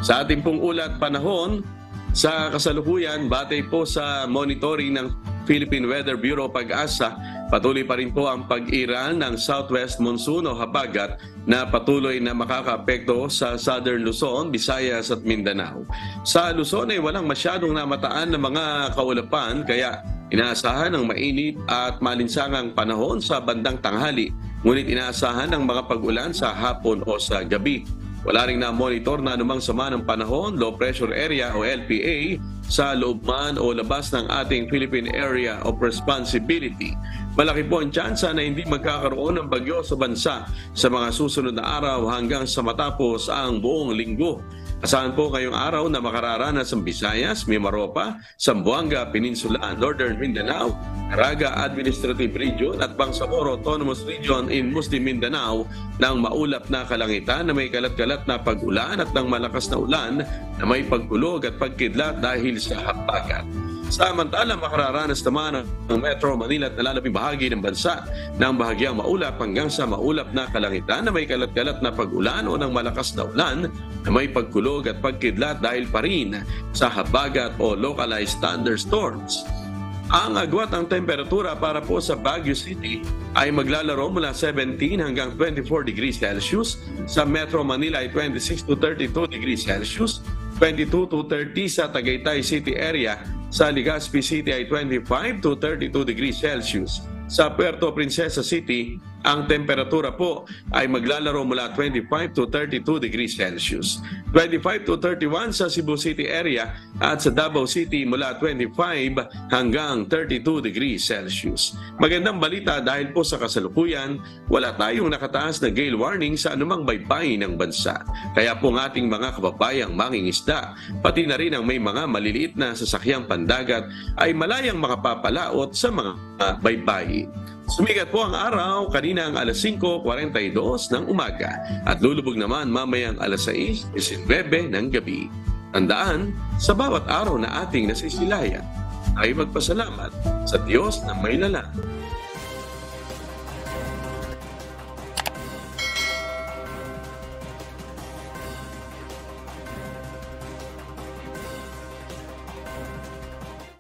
Sa ating pong ulat panahon, sa kasalukuyan, batay po sa monitoring ng Philippine Weather Bureau Pag-asa, patuloy pa rin po ang pag-iral ng southwest monsoon o habagat na patuloy na makakaapekto sa Southern Luzon, Visayas at Mindanao. Sa Luzon ay walang masyadong namataan na mga kaulapan, kaya inaasahan ng mainit at malinsangang panahon sa bandang tanghali, ngunit inaasahan ng mga pag-ulan sa hapon o sa gabi. Wala rin na-monitor na anumang sama ng panahon, low pressure area o LPA sa loob man o labas ng ating Philippine Area of Responsibility. Malaki po ang tsansa na hindi magkakaroon ng bagyo sa bansa sa mga susunod na araw hanggang sa matapos ang buong linggo. Asahan po ngayong araw na makararanas ang Visayas, Mimaropa, Zamboanga Peninsula, Northern Mindanao, Caraga Administrative Region at Bangsamoro Autonomous Region in Muslim Mindanao ng maulap na kalangitan na may kalat-kalat na pag-ulan at ng malakas na ulan na may pagkulog at pagkidlat dahil sa habagat. Samantala, makararanas naman ang Metro Manila at nalalabing bahagi ng bansa ng bahagyang maulap hanggang sa maulap na kalangitan na may kalat-kalat na pag-ulan o ng malakas na ulan na may pagkulog at pagkidlat dahil pa rin sa habagat o localized thunderstorms. Ang agwat ng temperatura para po sa Baguio City ay maglalaro mula 17 hanggang 24 degrees Celsius. Sa Metro Manila ay 26 to 32 degrees Celsius, 22 to 30 sa Tagaytay City area. Sa Legazpi City ay 25 to 32 degrees Celsius. Sa Puerto Princesa City, ang temperatura po ay maglalaro mula 25 to 32 degrees Celsius. 25 to 31 sa Cebu City area at sa Davao City mula 25 hanggang 32 degrees Celsius. Magandang balita dahil po sa kasalukuyan, wala tayong nakataas na gale warning sa anumang baybayin ng bansa. Kaya po ng ating mga kababayang mangingisda, pati na rin ang may mga maliliit na sasakyang pandagat ay malayang makapapalaot sa mga baybayin. Sumikat po ang araw kanina ang alas 5:42 ng umaga at lulubog naman mamayang alas 6:19 ng gabi. Tandaan, sa bawat araw na ating nasisilayan ay magpasalamat sa Diyos na may lalang.